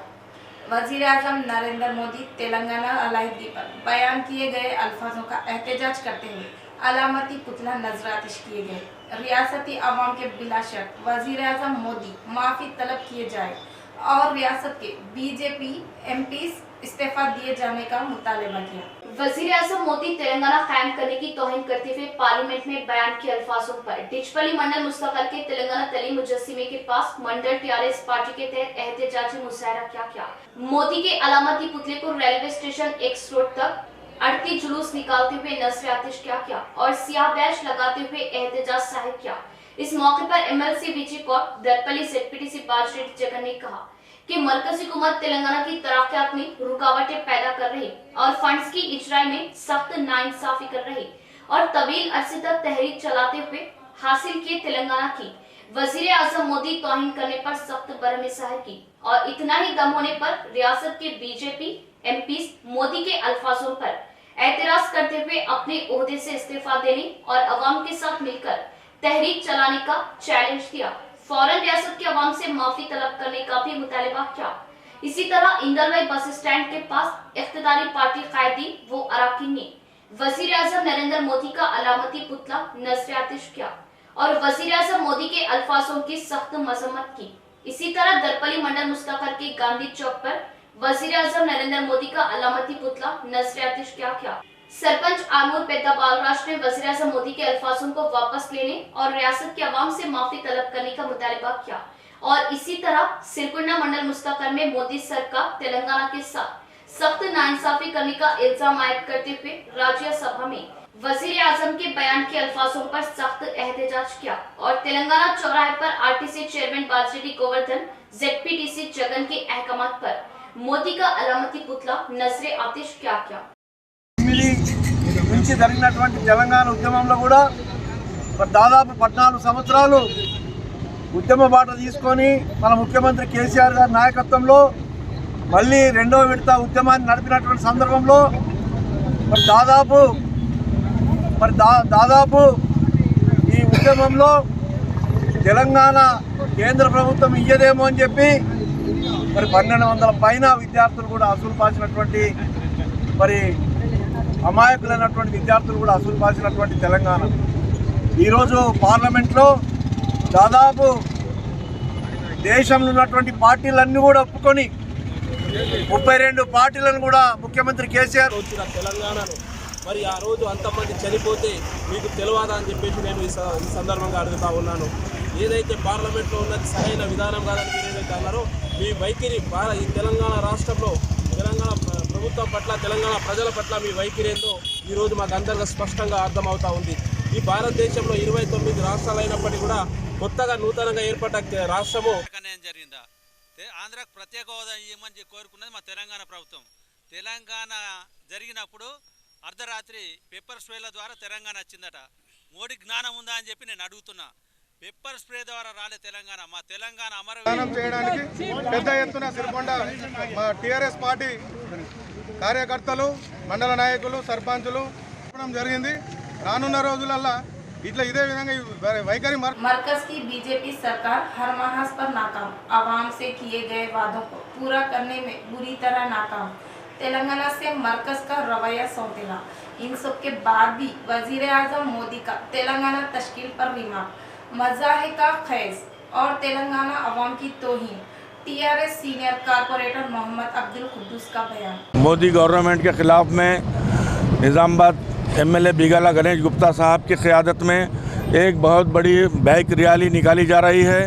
वजीर आजम नरेंद्र मोदी तेलंगाना अलहदगी पर बयान किए गए अल्फाजों का एहतजाज करते हुए अलामती पुतला नजरातिश किए गए। रियासती अवाम के बिला शर्त वजीर आजम मोदी माफी तलब किए जाए और रियासत के बीजेपी एमपीज इस्तीफा दिए जाने का मुतालबा किया। वजीर आजम मोदी तेलंगाना कायम करने की तौहीन करते हुए पार्लियामेंट में बयान के अल्फाजों पर डिचपल्ली मंडल मुस्तकल के तेलंगाना तलीम मुजस्सिमे के पास मंडल टीआरएस पार्टी के तहत एहतजाजी मुजाहरा किया। मोदी के अलामती पुतले को रेलवे स्टेशन एक्स रोड तक अड़ती जुलूस निकालते हुए नजर आतिश किया और सियाह बैच लगाते हुए एहतजाज जाहिर किया। इस मौके पर एमएलसी विजय कौर, दरपल्ली ZPTC बाजीरेड्डी जगन ने कहा कि मरकजी हुकूमत तेलंगाना की तरक्यात में रुकावटें पैदा कर रही और फंड्स की इजराई में सख्त नाइंसाफी कर रही और तवील अरसे तक तहरीक चलाते हुए हासिल किए तेलंगाना की वजीर आजम मोदी तौहीन करने पर सख्त बरहमी जाहिर की और इतना ही दम होने पर रियासत के बीजेपी एमपीज मोदी के अल्फाजों पर एतराज करते हुए अपने ओहदे से इस्तीफा देने और अवाम के साथ मिलकर तहरीक चलाने का चैलेंज दिया। फौरन रियासत के अवाम से माफी तलब करने का भी मुतालबा किया। इसी तरह इंदरवाई बस स्टैंड के पास इख्तिदारी पार्टी कायदी वो अराकीन ने वजीर आजम नरेंद्र मोदी का अलामती पुतला नजरातिश किया और वजीर आजम मोदी के अल्फाजों की सख्त मजम्मत की। इसी तरह दरपल्ली मंडल मुस्तकल के गांधी चौक पर वजीर आजम नरेंद्र मोदी का अलामती पुतला नजरातिश किया। सरपंच आमूर पेद्दा बालराज ने वजीर आजम मोदी के अल्फाजों को वापस लेने और रियासत के अवाम से माफी तलब करने का मुतालबा किया और इसी तरह सिरकुंडा मंडल मुस्तकल में मोदी सरकार तेलंगाना के साथ सख्त नाइंसाफी करने का इल्जाम आयद करते हुए राज्यसभा में वजीर आजम के बयान के अल्फाजों पर सख्त एहतजाज किया और तेलंगाना चौराहे पर RTC chairman Bajireddy Govardhan, ZPTC Jagan के अहकामात पर मोदी का अलामती पुतला नजरे आतिश किया। నుంచి జరిగినటువంటి తెలంగాణ ఉద్యమంలో కూడా దాదాపు 14 సంవత్సరాలు ఉద్యమ బాట తీసుకొని మన ముఖ్యమంత్రి కేసీఆర్ గారి నాయకత్వంలో మళ్ళీ రెండో విడత ఉద్యమాన్ని నడిపినటువంటి సందర్భంలో దాదాపు ఈ ఉద్యమంలో తెలంగాణ కేంద్ర ప్రభుత్వం ఇయ్యదేమో అని చెప్పి 1200 పైన విద్యార్థులు కూడా అసలు పాల్చినటువంటి అమాయకులైనటువంటి విద్యార్థులు కూడా అసలు పాల్చినటువంటి తెలంగాణ ఈరోజు పార్లమెంట్లో దాదాపు దేశంలో ఉన్నటువంటి పార్టీలన్నీ కూడా ఒప్పుకొని 32 పార్టీలను కూడా ముఖ్యమంత్రి కేసీఆర్ వచ్చిన తెలంగాణను మరి ఆ రోజు అంతమంది చనిపోతే మీకు తెలియదా అని చెప్పేసి నేను ఈ సందర్భంగా అడుగుతా ఉన్నాను. ఏదైతే పార్లమెంట్లో ఉన్నది సరైన విధానం కాదని మీరు ఏదైతే అన్నారో మీ వైఖరి ఈ తెలంగాణ రాష్ట్రంలో తెలంగాణ ప్రభుత్వం పట్ల తెలంగాణ ప్రజల పట్ల మీ వైఖరి ఏందో ఈరోజు మాకు అందరిగా స్పష్టంగా అర్థమవుతా ఉంది. ఈ భారతదేశంలో 29 రాష్ట్రాలు అయినప్పటికీ కూడా కొత్తగా నూతనంగా ఏర్పడ్డ రాష్ట్రము జరిగిందా? ఆంధ్రాకు ప్రత్యేక హోదా ఇవ్వమని కోరుకున్నది మా తెలంగాణ ప్రభుత్వం. తెలంగాణ జరిగినప్పుడు అర్ధరాత్రి పెప్పర్ స్ప్రేల ద్వారా తెలంగాణ వచ్చిందట. మోడీ జ్ఞానం ఉందా అని చెప్పి నేను అడుగుతున్నా. పెప్పర్ స్ప్రే ద్వారా రాలే తెలంగాణ. మా తెలంగాణ అమరవీరం చేయడానికి పెద్ద ఎత్తున సిరికొండ మా టీఆర్ఎస్ పార్టీ కార్యకర్తలు, మండల నాయకులు, సర్పంచులు జరిగింది. రానున్న రోజులల్లో इतने इधे वैखरी मरकज की बीजेपी सरकार हर महाज पर नाकाम, आवाम से किए गए वादों को पूरा करने में बुरी तरह नाकाम। तेलंगाना से मरकज का रवैया सौतेला। इन सब के बाद भी वजीर आजम मोदी का तेलंगाना तश्कील पर रिमार्क, मज़ाहे का खैज और तेलंगाना अवाम की तौहीन। TRS senior corporator Mohammad Abdul Kuddus का बयान। मोदी गवर्नमेंट के खिलाफ में निज़ामाबाद एमएलए बिगाला गणेश गुप्ता साहब की क़यादत में एक बहुत बड़ी बाइक रैली निकाली जा रही है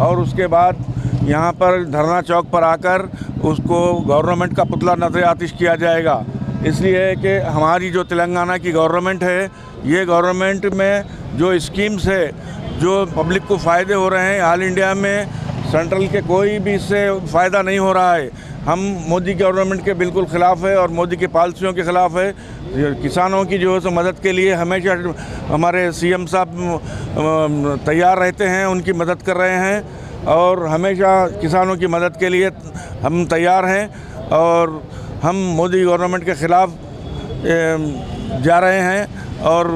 और उसके बाद यहाँ पर धरना चौक पर आकर उसको गवर्नमेंट का पुतला नजर आतिश किया जाएगा। इसलिए कि हमारी जो तेलंगाना की गवर्नमेंट है, ये गवर्नमेंट में जो स्कीम्स है जो पब्लिक को फ़ायदे हो रहे हैं, ऑल इंडिया में सेंट्रल के कोई भी इससे फ़ायदा नहीं हो रहा है। हम मोदी गवर्नमेंट के बिल्कुल ख़िलाफ़ है और मोदी की पॉलिसियों के ख़िलाफ़ है। किसानों की जो है सो मदद के लिए हमेशा हमारे सीएम साहब तैयार रहते हैं, उनकी मदद कर रहे हैं और हमेशा किसानों की मदद के लिए हम तैयार हैं और हम मोदी गवर्नमेंट के ख़िलाफ़ जा रहे हैं और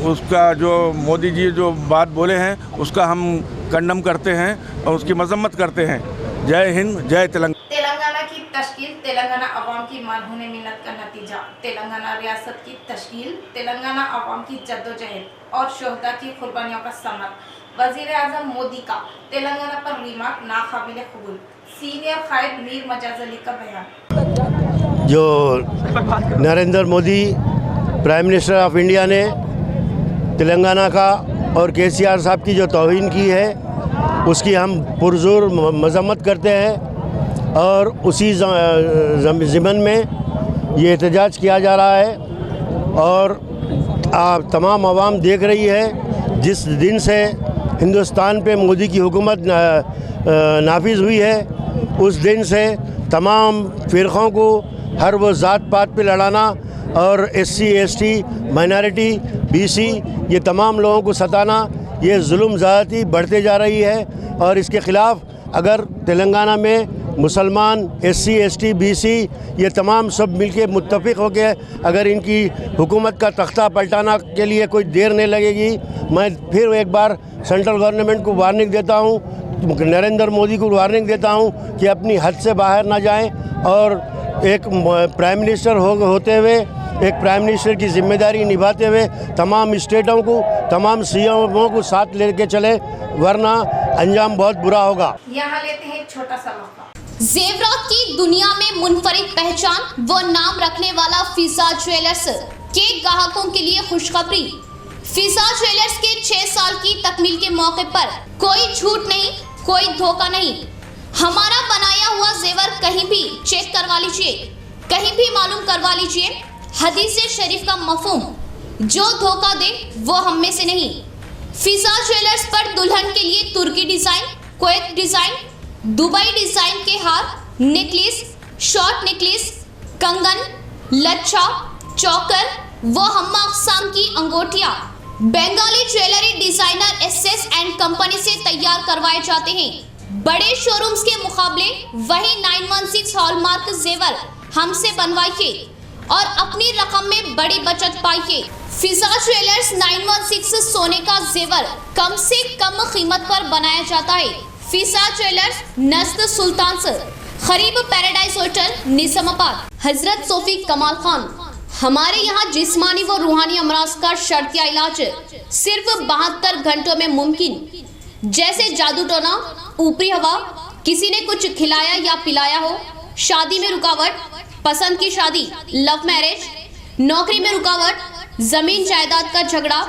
उसका जो मोदी जी जो बात बोले हैं उसका हम कंडम करते हैं और उसकी मजम्मत करते हैं। जय हिंद, जय तेलंगाना। तेलंगाना की तश्कील तेलंगाना अवाम की मानहूने मिन्नत का नतीजा। तेलंगाना रियासत की तश्कील तेलंगाना अवाम की जद्दोजहद और शोहदा की कुर्बानियों का समर। वजीर आजम मोदी का तेलंगाना पर रिमार्क नाकाबिल कबूल। सीनियर कायद मीर मजाज अली का बयान। जो Narendra Modi prime minister of India ने तेलंगाना का और केसीआर साहब की जो तौहीन की है उसकी हम पुरजोर मजम्मत करते हैं और उसी ज़िमन में ये एहतजाज किया जा रहा है और तमाम आवाम देख रही है जिस दिन से हिंदुस्तान पे मोदी की हुकूमत नाफिज हुई है उस दिन से तमाम फ़िरक़ों को हर वो ज़ात पात पे लड़ाना और SC ST माइनॉरिटी BC ये तमाम लोगों को सताना, ये जुल्म ज़्यादती बढ़ते जा रही है और इसके ख़िलाफ़ अगर तेलंगाना में मुसलमान SC ST BC ये तमाम सब मिलके मुत्तफ़िक़ हो गए, अगर इनकी हुकूमत का तख्ता पलटाना के लिए कोई देर नहीं लगेगी। मैं फिर एक बार सेंट्रल गवर्नमेंट को वार्निंग देता हूँ, नरेंद्र मोदी को वार्निंग देता हूँ कि अपनी हद से बाहर ना जाएं और एक प्राइम मिनिस्टर होते हुए एक प्राइम मिनिस्टर की जिम्मेदारी निभाते हुए तमाम स्टेटों को तमाम CMओं को साथ लेके चले, वरना अंजाम बहुत बुरा होगा। यहाँ लेते हैं एक छोटा सा वक्फा। जेवरात की दुनिया में मुनफरिद पहचान व नाम रखने वाला फिजा ज्वेलर्स के ग्राहकों के लिए खुशखबरी। फिजा ज्वेलर्स के 6 साल की तकमील के मौके पर कोई झूठ नहीं, कोई धोखा नहीं। हमारा बनाया हुआ जेवर कहीं भी चेक करवा लीजिए, कहीं भी मालूम करवा लीजिए। हदीस शरीफ का मफहूम, जो धोखा दे वो हम में से नहीं। फिजा ज्वेलर्स पर दुल्हन के लिए तुर्की design, Kuwait design, Dubai design के हार, नेकलेस, शॉर्ट नेकलेस, कंगन, लच्छा, चौकर व हम्मा अक़साम की अंगूठियां Bengali jewellery designer SS and company से तैयार करवाए जाते हैं। बड़े शोरूम्स के मुकाबले वही 916 हॉलमार्क जेवर हमसे बनवाइए और अपनी रकम में बड़ी बचत पाइए। फिजा ज्वेलर्स 916 सोने का जेवर कम से कम कीमत पर बनाया जाता है। फिजा ज्वेलर्स नज़द सुल्तान से करीब पैराडाइज होटल निजामाबाद। हजरत सोफी कमाल खान। हमारे यहाँ जिस्मानी व रूहानी अमराज का शर्तिया इलाज सिर्फ 72 घंटों में मुमकिन। जैसे जादू टोना, ऊपरी हवा, किसी ने कुछ खिलाया या पिलाया हो, शादी में रुकावट, पसंद की शादी, लव मैरिज, नौकरी में रुकावट, जमीन जायदाद का झगड़ा,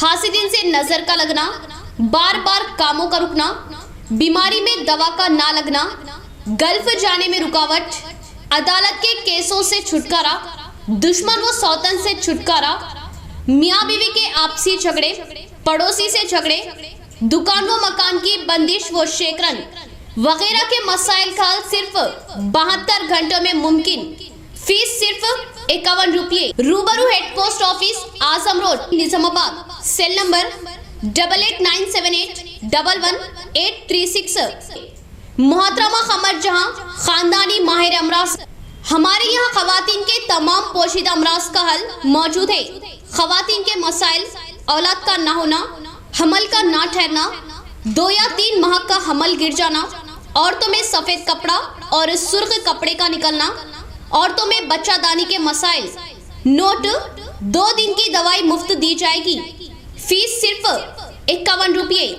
हासिदिन से नजर का लगना, बार बार कामों का रुकना, बीमारी में दवा का ना लगना, गल्फ जाने में रुकावट, अदालत के केसों से छुटकारा, दुश्मन व सौतन से छुटकारा, मियाँ बीवी के आपसी झगड़े, पड़ोसी से झगड़े, दुकान व मकान की बंदिश व शेकरन वगैरह के मसाइल का हल सिर्फ 72 घंटों में मुमकिन। फीस सिर्फ 51 रुपये। रूबरू head post office, Azam road, Nizamabad. Cell number 8897811836। मोहतरमा कमर जहां, खानदानी माहिर अमराज। हमारे यहाँ खवातीन के तमाम पोशीदा अमराज का हल मौजूद है। खवातीन के मसाइल, औलाद का ना होना, हमल का ना ठहरना, 2 या 3 माह का हमल गिर जाना, औरतों में सफेद कपड़ा और सुर्ख कपड़े का निकलना, औरतों में बच्चादानी के मसाइल। नोट, 2 दिन की दवाई मुफ्त दी जाएगी। फीस सिर्फ 51 रुपये।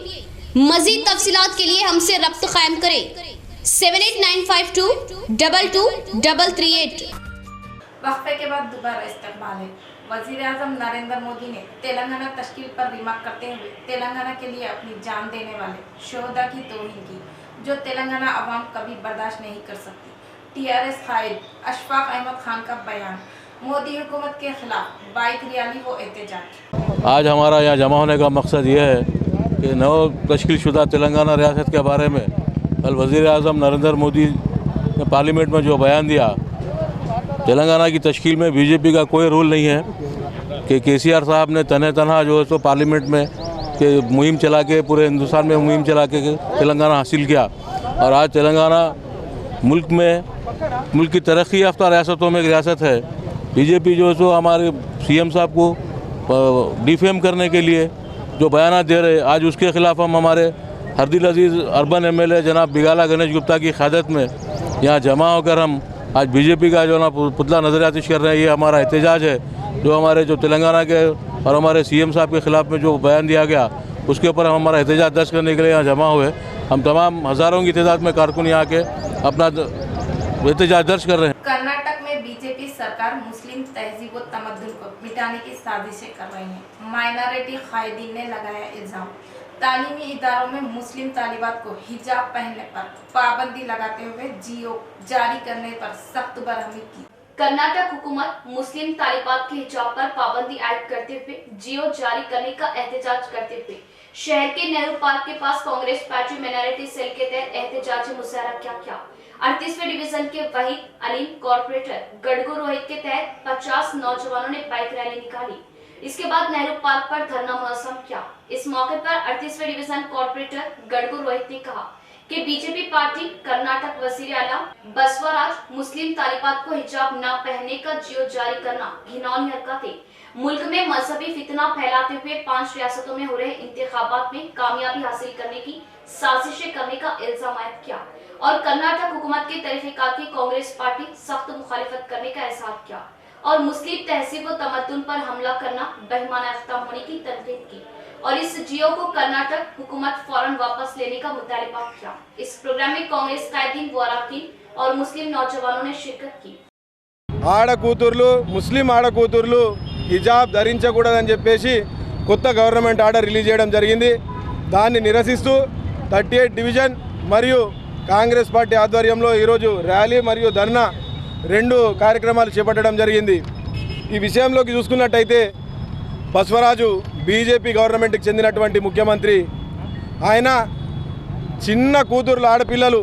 मजीद तफसीलात के लिए हमसे रब्त कायम करें 7895222338। वक्फे के बाद दोबारा इस्तकबाल है। वजीर आजम नरेंद्र मोदी ने तेलंगाना तश्कील पर रिमार्क करते हुए तेलंगाना के लिए अपनी जान देने वाले शोहदा की तौहीन की, जो तेलंगाना अवाम कभी बर्दाश्त नहीं कर सकती। TRS कायद अशफाक अहमद खान का बयान। मोदी हुकूमत के खिलाफ बाइक रैली व एहतजाज। आज हमारा यहाँ जमा होने का मकसद ये है कि नव तश्कील शुदा तेलंगाना रियासत के बारे में कल वज़ीर आज़म नरेंद्र मोदी ने पार्लियामेंट में जो बयान दिया, तेलंगाना की तश्कील में बीजेपी का कोई रोल नहीं है कि केसीआर साहब ने तनहा जो है तो पार्लियामेंट में कि मुहिम चला के पूरे हिंदुस्तान में मुहिम चला के तेलंगाना हासिल किया। और आज तेलंगाना मुल्क की तरक्की याफ्ता रियासतों में एक रियासत है। बीजेपी जो है सो हमारे सीएम साहब को डिफेम करने के लिए जो बयान दे रहे, आज उसके ख़िलाफ़ हम हमारे हरदिल अजीज़ अर्बन एमएलए जनाब बिगाला गणेश गुप्ता की क़यादत में यहाँ जमा होकर हम आज बीजेपी का जो ना पुतला नज़रियातिश कर रहे हैं। ये हमारा एहतजाज है जो हमारे जो तेलंगाना के और हमारे सीएम साहब के ख़िलाफ़ में जो बयान दिया गया उसके ऊपर हम हमारा एहतजाज दर्ज करने के लिए यहाँ जमा हुए। हम तमाम हज़ारों की तादाद में कारकुन यहाँ के अपना एहतजाज दर्ज कर रहे हैं। कर्नाटक में बीजेपी सरकार मुस्लिम तहजीब व तमद्दुन को मिटाने की साजिशें कर रही है। माइनॉरिटी कायदीन ने लगाया इल्जाम, तालीमी इदारों में मुस्लिम तालिबात को हिजाब पहनने पर पाबंदी लगाते हुए जीओ जारी करने पर सख्त बरहमी की। कर्नाटक हुकूमत मुस्लिम तालिबात के हिजाब पर पाबंदी आयद करते हुए जीओ जारी करने का एहतजाज करते हुए शहर के नेहरू पार्क के पास कांग्रेस पार्टी माइनॉरिटी सेल के तहत एहतजाजी मुजाहरा किया। 38वें डिवीजन के वहीद अलीम कॉर्पोरेटर गड़गू रोहित के तहत 50 नौजवानों ने बाइक रैली निकाली। इसके बाद नेहरू पार्क पर धरना मुनज़्ज़म किया। इस मौके पर 38वें डिवीजन कॉर्पोरेटर गड़गू रोहित ने कहा कि बीजेपी पार्टी कर्नाटक वज़ीर आला बसवराज मुस्लिम तालिबात को हिजाब न पहनने का जियो जारी करना घिनौनी हरकत है। मुल्क में मजहबी फितना फैलाते हुए 5 रियासतों में हो रहे इंतखाबात में कामयाबी हासिल करने की साजिशें करने का इल्जाम आयद किया और कर्नाटक हुकूमत के तरीक़ेकार की कांग्रेस पार्टी सख्त मुखालिफत करने का एहसास किया और मुस्लिम तहजीब व तमद्दुन पर हमला करना बेईमाना इक़दाम होने की तनकीद की और इस जियो को कर्नाटक हुकूमत फौरन वापस लेने का मुतालिबा किया। इस प्रोग्राम में कांग्रेस कायदीन व अरकान और मुस्लिम नौजवानों ने शिरकत की। ఆడకూతుర్లు ముస్లిం ఆడకూతుర్లు హిజాబ్ ధరించకూడదని చెప్పేసి కొత్త గవర్నమెంట్ ఆర్డర్ రిలీజ్ చేయడం జరిగింది। దాన్ని నిరసిస్తూ 38 డివిజన్ మరియు కాంగ్రెస్ పార్టీ ఆధ్వర్యంలో ఈరోజు ర్యాలీ మరియు ధర్నా 2 కార్యక్రమాలు చేపట్టడం జరిగింది। ఈ విషయంలోకి చూసుకున్నట్టయితే బసవరాజు బీజేపీ గవర్నమెంట్కి చెందినటువంటి ముఖ్యమంత్రి, ఆయన చిన్న కూతుర్ల ఆడపిల్లలు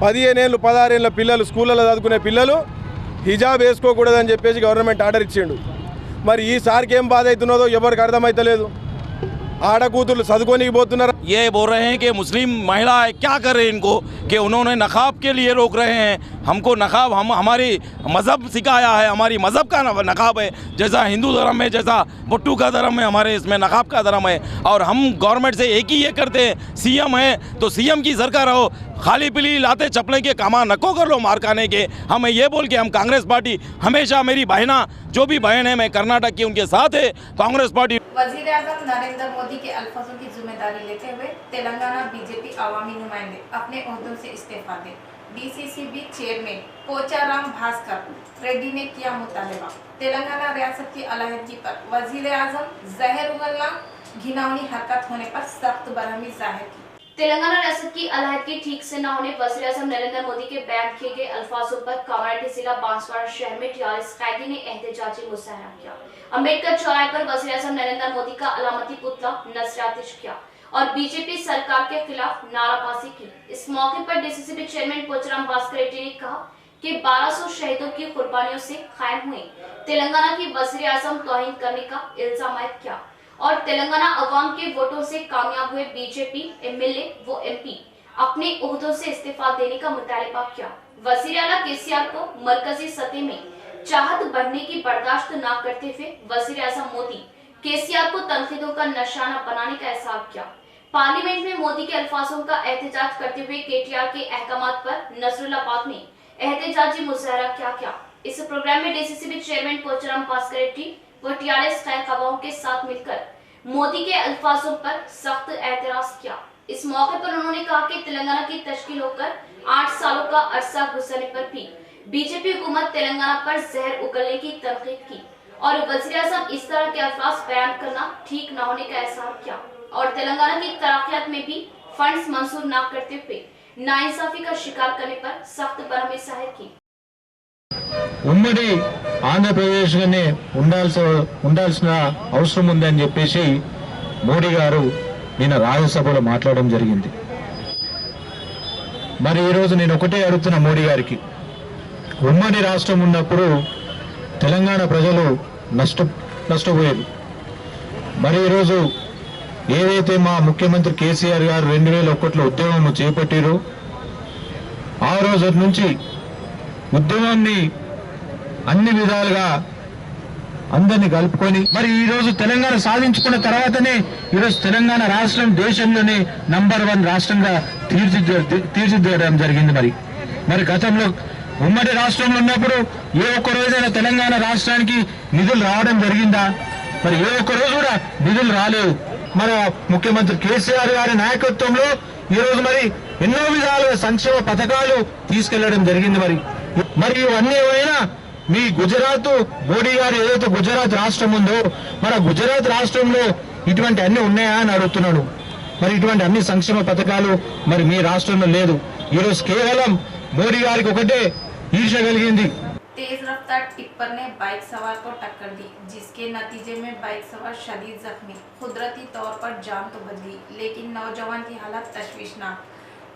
15 ఏళ్ళు 16 ఏళ్ళ పిల్లలు స్కూళ్ళలో చదువుకునే పిల్లలు హిజాబ్ వేసుకోకూడదని చెప్పేసి గవర్నమెంట్ ఆర్డర్ ఇచ్చిండు। మరి ఈసారికి ఏం బాధ అవుతున్నదో ఎవరికి అర్థమైతలేదు। आड़कूतुल सदकोनी बोलते ये बोल रहे हैं कि मुस्लिम महिलाएं क्या कर रहे हैं इनको कि उन्होंने नकाब के लिए रोक रहे हैं हमको। नकाब हम हमारी मज़हब सिखाया है, हमारी मज़हब का नकाब है। जैसा हिंदू धर्म में, जैसा बुट्टू का धर्म है, हमारे इसमें नकाब का धर्म है। और हम गवर्नमेंट से एक ही ये करते हैं, सीएम है तो सीएम की सरकार हो, खाली पीली लाते चपले के कामा नको कर लो मार खाने के। हम ये बोल के हम कांग्रेस पार्टी हमेशा, मेरी बहना जो भी बहन है मैं कर्नाटक की उनके साथ है कांग्रेस पार्टी। वजीर आज़म नरेंद्र मोदी के अल्फाजों की जिम्मेदारी लेते हुए तेलंगाना बीजेपी अवामी नुमाइंदे अपने ओहदों से इस्तीफा दें। डीसीसीबी चेयरमैन पोचाराम भास्कर रेड्डी ने किया मुतालबा। तेलंगाना रियासत की अलहदगी पर वजीर आज़म जहर उगलना घिनौनी हरकत होने पर सख्त बरहमी जाहिर की। तेलंगाना रियासत की अलहदगी ठीक से न होने वज़ीर आज़म नरेंद्र मोदी के बयान किए गए अल्फाजों पर कामारेड्डी जिला बांसवाड़ा शहर में टीआरएस कायदी ने एहतजाजी मुजाहरा किया। अम्बेडकर चौराहे पर वज़ीर आज़म नरेंद्र मोदी का अलामती पुतला नज़रातिश किया और बीजेपी सरकार के खिलाफ नाराबाजी की। इस मौके पर डीसीसीबी चेयरमैन पोचाराम भास्कर रेड्डी ने कहा कि 1200 शहीदों की कुर्बानियों से कायम हुए तेलंगाना की वज़ीर आज़म तौहीन करने का इल्जाम आयद किया और तेलंगाना अवाम के वोटों से कामयाब हुए बीजेपी एमएलए व एमपी अपने ओहदों से इस्तीफा देने का मुतालिबा किया। वज़ीर आला केसीआर को मरकजी सतह में चाहत बढ़ने की बर्दाश्त न करते हुए वज़ीर आज़म मोदी केसीआर को तनकीदों का निशाना बनाने का एहसास किया। पार्लियामेंट में मोदी के अल्फाजों का एहतजाज करते हुए केटीआर के अहकामात पर नजरुल्लाबाद में एहतजाजी मुजाहरा किया। इस प्रोग्राम में डीसीसीबी चेयरमैन पोचाराम भास्कर रेड्डी व टीआरएस खैरखवाहों के साथ मिलकर मोदी के अल्फाजों पर सख्त एतराज किया। इस मौके पर उन्होंने कहा कि तेलंगाना की तश्कील होकर 8 सालों का अरसा गुजरने पर भी बीजेपी हुकूमत तेलंगाना पर जहर उगलने की तनकीद की और वज़ीर आज़म इस तरह के अल्फाज बयान करना ठीक न होने का एहसास किया और तेलंगाना की तरक्यात में भी फंड्स मंजूर न करते हुए नाइंसाफी का शिकार करने पर सख्त बरहमी जाहिर की। ఉమ్మడి ఆంధ్రప్రదేశ్గానే ఉండాల్సిన అవసరం ఉందని చెప్పేసి మోడీ గారు నిన్న రాజ్యసభలో మాట్లాడడం జరిగింది। మరి ఈరోజు నేను ఒకటే అడుగుతున్నా మోడీ గారికి, ఉమ్మడి రాష్ట్రం ఉన్నప్పుడు తెలంగాణ ప్రజలు నష్టపోయారు. మరి ఈరోజు ఏదైతే మా ముఖ్యమంత్రి కేసీఆర్ గారు 2001లో ఉద్యమం చేపట్టారో ఆ రోజు నుంచి ఉద్యమాన్ని అన్ని విధాలుగా అందరినీ కలుపుకొని మరి ఈరోజు తెలంగాణ సాధించుకున్న తర్వాతనే ఈరోజు తెలంగాణ రాష్ట్రం దేశంలోనే నంబర్ 1 రాష్ట్రంగా తీర్చిదిద్దడం జరిగింది. మరి గతంలో ఉమ్మడి రాష్ట్రంలో ఉన్నప్పుడు ఏ ఒక్క రోజైనా తెలంగాణ రాష్ట్రానికి నిధులు రావడం జరిగిందా? మరి ఏ ఒక్క రోజు కూడా నిధులు రాలేవు. మన ముఖ్యమంత్రి కేసీఆర్ గారి నాయకత్వంలో ఈరోజు మరి ఎన్నో విధాలుగా సంక్షేమ పథకాలు తీసుకెళ్లడం జరిగింది. మరి ఇవన్నీ ఏమైనా మీ గుజరాత్ మోడీ గారు ఏదైతే గుజరాత్ రాష్ట్రం ఉందో మన గుజరాత్ రాష్ట్రంలో ఇటువంటి అన్ని ఉన్నాయా అని అడుగుతున్నాను. మరి ఇటువంటి అన్ని సంక్షేమ పథకాలు మరి మీ రాష్ట్రంలో లేదు. ఈరోజు కేవలం మోడీ గారికి ఒకటే ఈర్ష కలిగింది. तेज रफ्तार टिप्पर ने बाइक सवार को टक्कर दी, जिसके नतीजे में बाइक सवार शदीद जख्मी। कुदरती तौर पर जान तो बदली, लेकिन नौजवान की हालत तशवीशनाक।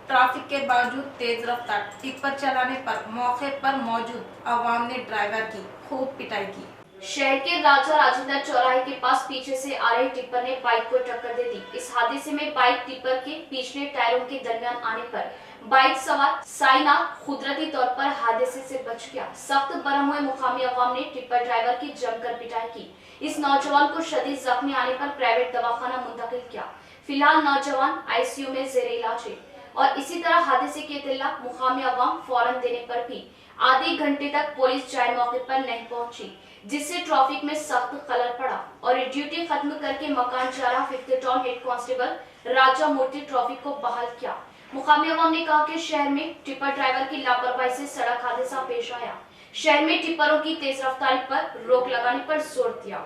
ट्रैफिक के बावजूद तेज रफ्तार टिप्पर चलाने पर मौके पर मौजूद अवाम ने ड्राइवर की खूब पिटाई की। शहर के राजा राजेंद्र चौराहे के पास पीछे से आ रहे टिप्पर ने बाइक को टक्कर दे दी। इस हादसे में बाइक टिप्पर के पिछले टायरों के दरमियान आने पर बाइक सवार साइनाथ कुदरती तौर पर हादसे से बच गया। सख्त बरहम हुए मुकामी अवाम ने टिप्पर ड्राइवर की जमकर पिटाई की। इस नौजवान को शदीद जख्मी आने पर प्राइवेट दवाखाना मुंतकिल किया। फिलहाल नौजवान आईसीयू में जेर इलाज है। और इसी तरह हादसे की इत्तला मुकामी अवाम फौरन देने पर भी आधे घंटे तक पुलिस जाए मौके पर नहीं पहुंची, जिससे ट्रैफिक में सख्त खलल पड़ा। और ड्यूटी खत्म करके मकान जा रहा 5th टाउन हेड कांस्टेबल राजा मूर्ति ट्रैफिक को बहाल किया। मुकामी अवाम ने कहा कि शहर में टिप्पर ड्राइवर की लापरवाही से सड़क हादसा पेश आया। शहर में टिप्परों की तेज रफ्तारी पर रोक लगाने पर जोर दिया।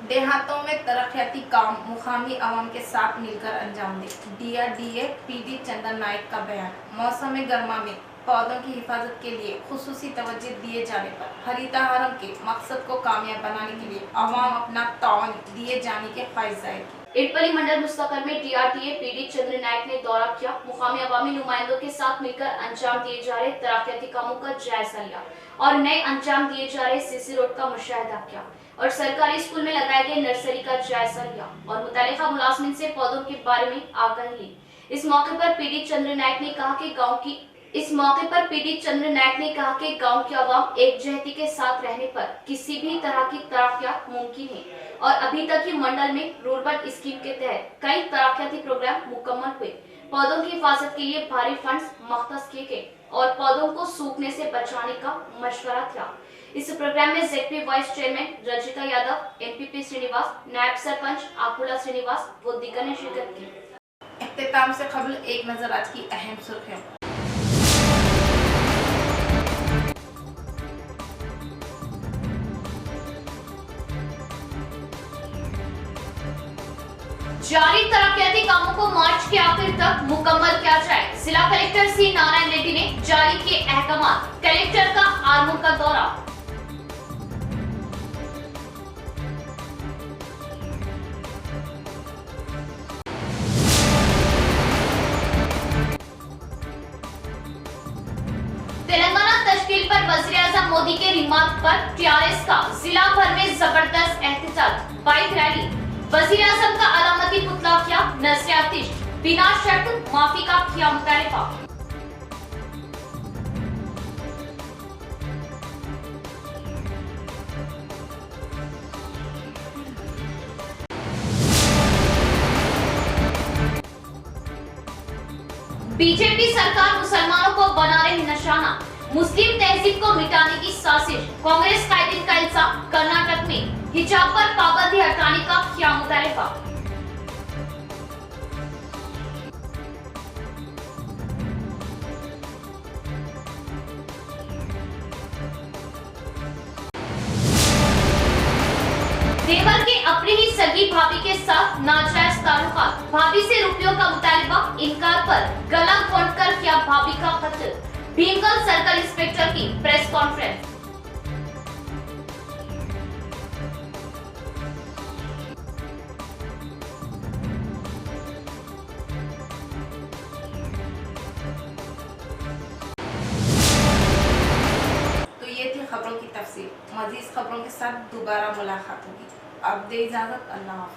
देहातों में तरक्याती काम मुकामी अवाम के साथ मिलकर अंजाम दे। DRDA PD चंदन नायक का बयान। मौसम गर्मा में पौधों की हिफाजत के लिए खुसूसी तवज्जो दिए जाने पर हरितहारम के मकसद को कामयाब बनाने के लिए अवाम अपना ताउन दिए जाने के ख्वाहिश जाहिर की। इटपली मंडल मुस्तकर में DRDA PD चंद्र नायक ने दौरा किया। मुकामी अवामी नुमाइंदों के साथ मिलकर अंजाम दिए जा रहे तरक्याती कामों का जायजा लिया और नए अंजाम दिए जा रहे CC रोड का मुशाहिदा किया और सरकारी स्कूल में लगाए गए नर्सरी का जायजा लिया और मुतालिका मुलाजमिन से पौधों के बारे में आगाही ली। इस मौके पर PD चंद्र नायक ने कहा कि गांव की आवाम एकजहती के साथ रहने पर किसी भी तरह की तरक्यात मुमकिन है और अभी तक ही मंडल में रूरबन स्कीम के तहत कई तरक्याती प्रोग्राम मुकम्मल हुए। पौधों की हिफाजत के लिए भारी फंड्स मख्तस किए गए और पौधों को सूखने से बचाने का मशवरा था। इस प्रोग्राम में ZP vice chairman Rajitha Yadav, MPP Srinivas, नायब सरपंच आकुला श्रीनिवास व दीगर ने शिरकत की। इख्तिताम से कबल एक नजर आज की अहम सुर्खियों। जारी तरक्याती कामों को मार्च के आखिर तक मुकम्मल किया जाए। जिला कलेक्टर C नारायण रेड्डी ने जारी किए अहकाम। कलेक्टर का आर्मूर का दौरा। तेलंगाना तश्कील पर वज़ीर-ए-आज़म मोदी के रिमार्क पर TRS का जिला भर में जबरदस्त एहतजाज। बाइक रैली, वज़ीर-ए-आज़म का अलामती पुतला किया नज़र आतिश, बिना शर्त माफी का किया मुतालिबा। बीजेपी सरकार मुसलमानों को बना रही निशाना। मुस्लिम तहजीब को मिटाने की साजिश। कांग्रेस कायदीन का इल्जाम। कर्नाटक में हिजाब पर पाबंदी हटाने का किया मुतालिबा। देवर के अपनी ही सगी भाभी के साथ नाजायज ताल्लुकात। भाभी से रुपयों का मुतालिबा, इनकार पर गला घोंटकर किया भाभी का कत्ल। भीमगढ़ सर्कल इंस्पेक्टर की प्रेस कॉन्फ्रेंस। तरफ से। मजीद खबरों के साथ दोबारा मुलाकात होगी। अब दे इजाजत, अल्लाह हाफ़िज़।